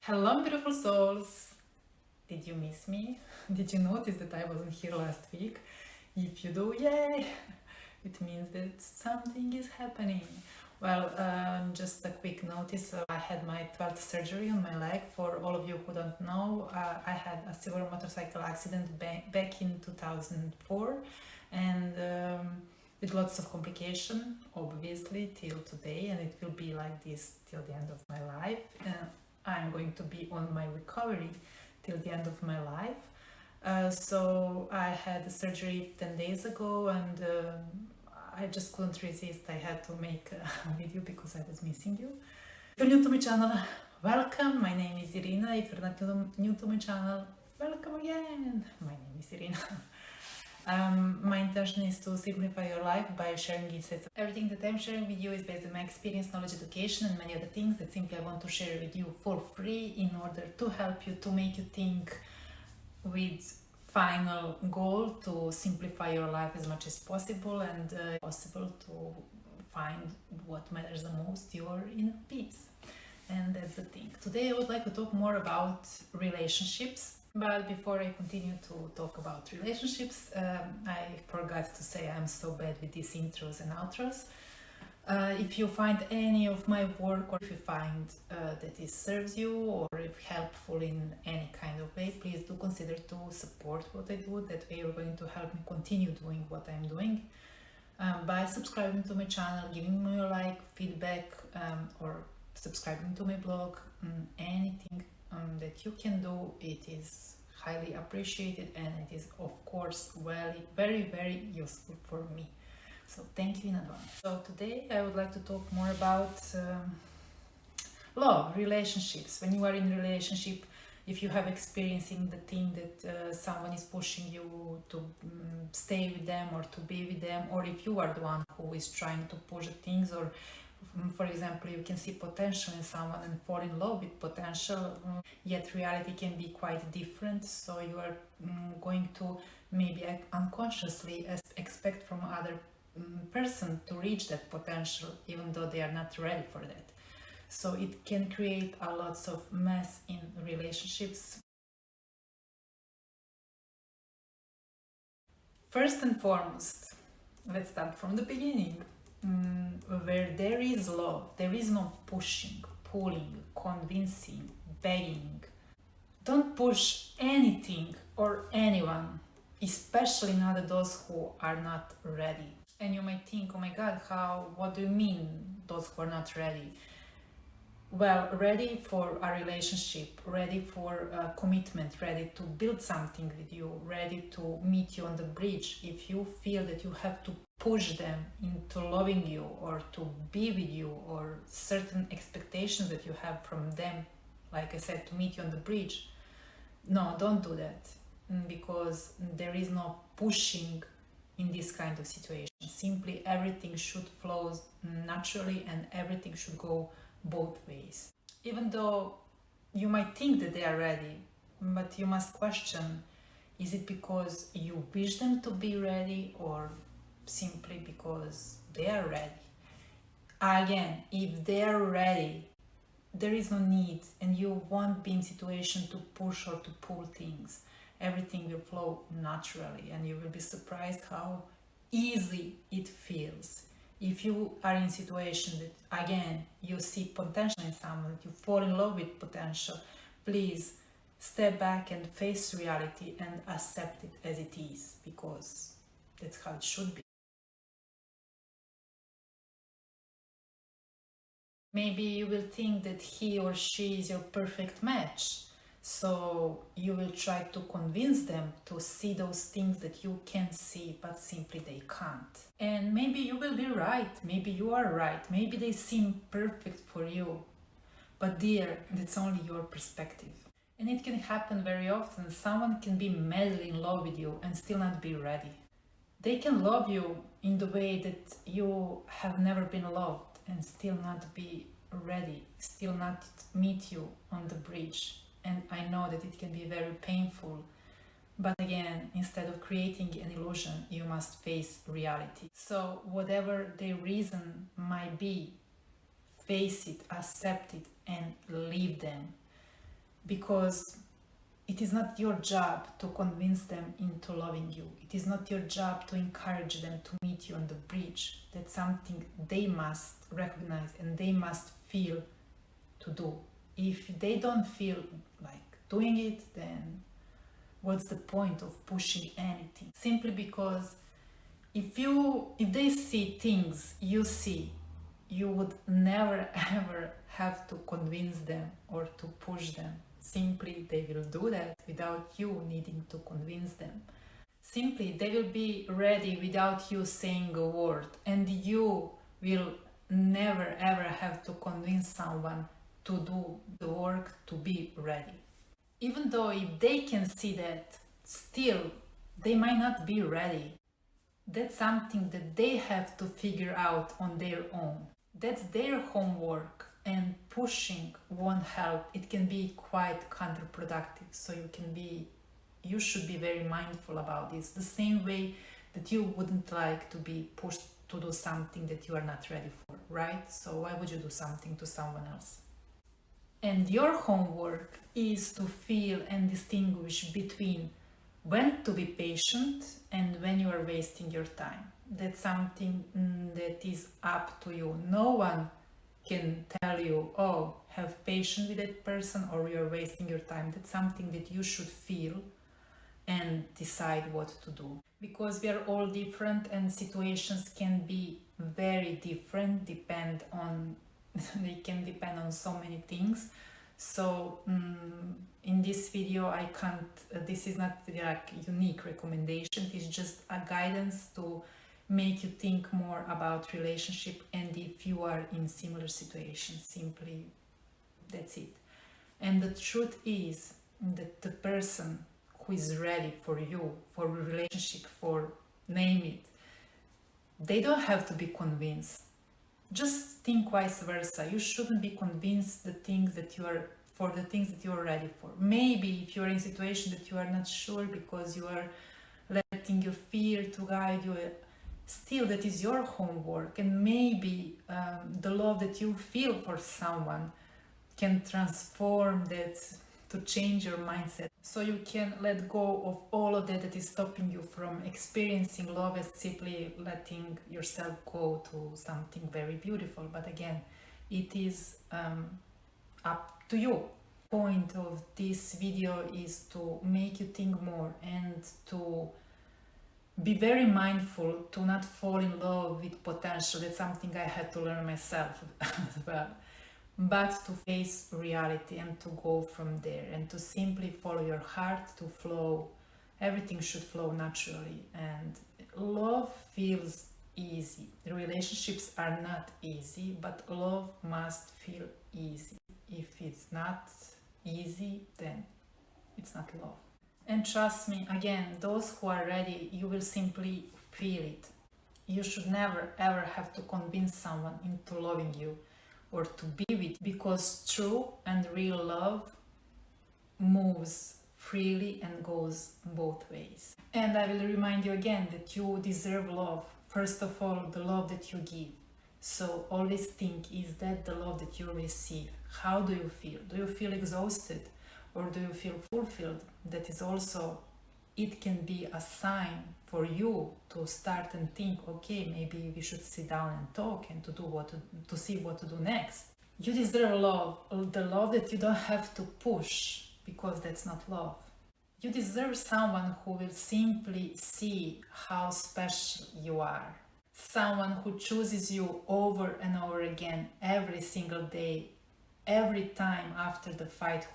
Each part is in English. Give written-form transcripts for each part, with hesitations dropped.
Hello, beautiful souls! Did you miss me? Did you notice that I wasn't here last week? If you do, yay! It means that something is happening. Well, just a quick notice, I had my 12th surgery on my leg. For all of you who don't know, I had a severe motorcycle accident back in 2004 and with lots of complication, obviously, till today, and it will be like this till the end of my life. I'm going to be on my recovery till the end of my life. So I had the surgery 10 days ago and I just couldn't resist. I had to make a video because I was missing you. If you're new to my channel, welcome. My name is Irina. If you're not new to my channel, welcome again. My name is Irina. My intention is to simplify your life by sharing insights. Everything that I'm sharing with you is based on my experience, knowledge, education, and many other things that simply I want to share with you for free in order to help you, to make you think with final goal to simplify your life as much as possible and possible to find what matters the most, your inner peace. And that's the thing. Today I would like to talk more about relationships. But before I continue to talk about relationships, I forgot to say I'm so bad with these intros and outros. If you find any of my work, or if you find that it serves you or if helpful in any kind of way, please do consider to support what I do. That way you're going to help me continue doing what I'm doing by subscribing to my channel, giving me a like, feedback, or subscribing to my blog. Anything that you can do, it is highly appreciated and it is of course very useful for me, so thank you in advance. So today I would like to talk more about love, relationships. When you are in a relationship, if you have experiencing the thing that someone is pushing you to stay with them or to be with them, or if you are the one who is trying to push the things, or for example, you can see potential in someone and fall in love with potential, yet reality can be quite different. So you are going to maybe unconsciously expect from other person to reach that potential, even though they are not ready for that. So it can create a lots of mess in relationships. First and foremost, let's start from the beginning. Where there is love, there is no pushing, pulling, convincing, begging. Don't push anything or anyone, especially not those who are not ready. And you might think, oh my god, what do you mean those who are not ready? Well, ready for a relationship, ready for a commitment, ready to build something with you, ready to meet you on the bridge. If you feel that you have to push them into loving you or to be with you, or certain expectations that you have from them, like I said, to meet you on the bridge, no, don't do that, because there is no pushing in this kind of situation. Simply everything should flow naturally and everything should go both ways. Even though you might think that they are ready, but you must question, is it because you wish them to be ready or simply because they are ready? Again, if they are ready, there is no need and you won't be in situation to push or to pull things. Everything will flow naturally and you will be surprised how easy it feels. If you are in a situation that, again, you see potential in someone, that you fall in love with potential, please step back and face reality and accept it as it is, because that's how it should be. Maybe you will think that he or she is your perfect match, so you will try to convince them to see those things that you can see, but simply they can't. And maybe you will be right, maybe you are right, maybe they seem perfect for you. But dear, that's only your perspective. And it can happen very often. Someone can be madly in love with you and still not be ready. They can love you in the way that you have never been loved and still not be ready, still not meet you on the bridge. And I know that it can be very painful, but again, instead of creating an illusion, you must face reality. So whatever the reason might be, face it, accept it, and leave them. because it is not your job to convince them into loving you. It is not your job to encourage them to meet you on the bridge. That's something they must recognize and they must feel to do. If they don't feel like doing it, then what's the point of pushing anything? Simply because if they see things you see, you would never ever have to convince them or to push them. Simply they will do that without you needing to convince them. Simply they will be ready without you saying a word, and you will never ever have to convince someone to do the work to be ready. Even though if they can see that, still they might not be ready. That's something that they have to figure out on their own. That's their homework, and pushing won't help. It can be quite counterproductive. So you should be very mindful about this. The same way that you wouldn't like to be pushed to do something that you are not ready for, right? So why would you do something to someone else? And your homework is to feel and distinguish between when to be patient and when you are wasting your time. That's something that is up to you. No one can tell you, oh, have patience with that person or you're wasting your time. That's something that you should feel and decide what to do. Because we are all different and situations can be very different, they can depend on so many things. So in this video I can't, this is not like unique recommendation, it's just a guidance to make you think more about relationship, and if you are in similar situations, simply that's it. And the truth is that the person who is ready for you, for a relationship, for name it, they don't have to be convinced. Just think vice versa. You shouldn't be convinced for the things that you are ready for. Maybe if you are in a situation that you are not sure because you are letting your fear to guide you, still that is your homework, and maybe the love that you feel for someone can transform that to change your mindset, so you can let go of all of that is stopping you from experiencing love as simply letting yourself go to something very beautiful. But again, it is up to you. Point of this video is to make you think more and to be very mindful to not fall in love with potential. That's something I had to learn myself as well. But to face reality and to go from there and to simply follow your heart, to flow. Everything should flow naturally, and love feels easy. Relationships are not easy, but love must feel easy. If it's not easy, then it's not love. And trust me, again, those who are ready, you will simply feel it. You should never ever have to convince someone into loving you or to be with, because true and real love moves freely and goes both ways. And I will remind you again that you deserve love. First of all, the love that you give. So always think, is that the love that you receive? How do you feel? Do you feel exhausted or do you feel fulfilled? That is also, it can be a sign for you to start and think, okay, maybe we should sit down and talk and to see what to do next. You deserve love, the love that you don't have to push, because that's not love. You deserve someone who will simply see how special you are. Someone who chooses you over and over again every single day, every time after the fight,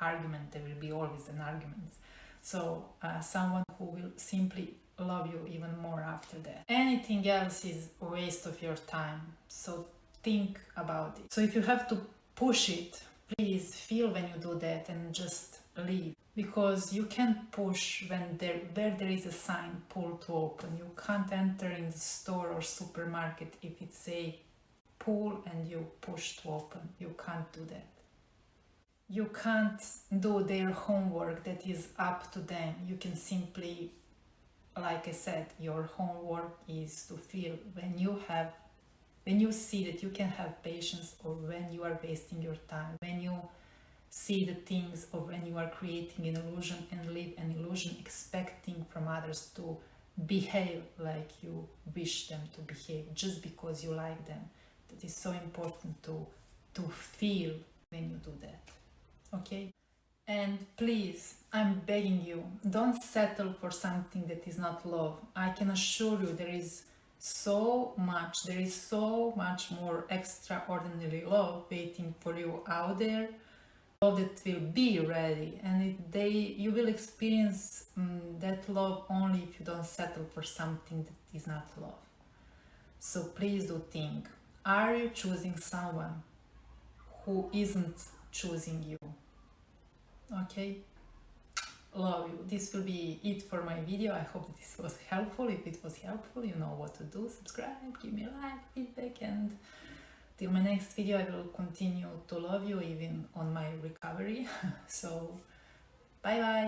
argument, there will be always an argument. So someone who will simply love you even more after that. Anything else is a waste of your time, so think about it. So if you have to push it, please feel when you do that and just leave, because you can't push where there is a sign pull to open. You can't enter in the store or supermarket if it's a pull and you push to open. You can't do that. You can't do their homework, that is up to them. You can simply, like I said, your homework is to feel when when you see that you can have patience, or when you are wasting your time, when you see the things, or when you are creating an illusion and live an illusion expecting from others to behave like you wish them to behave just because you like them. That is so important to feel when you do that. Okay? And please, I'm begging you, don't settle for something that is not love. I can assure you there is so much more extraordinary love waiting for you out there. Love that will be ready, and you will experience that love only if you don't settle for something that is not love. So please do think, are you choosing someone who isn't choosing you? Okay? Love you. This will be it for my video. I hope this was helpful. If it was helpful, you know what to do. Subscribe, give me a like, feedback, and till my next video I will continue to love you even on my recovery. So bye bye.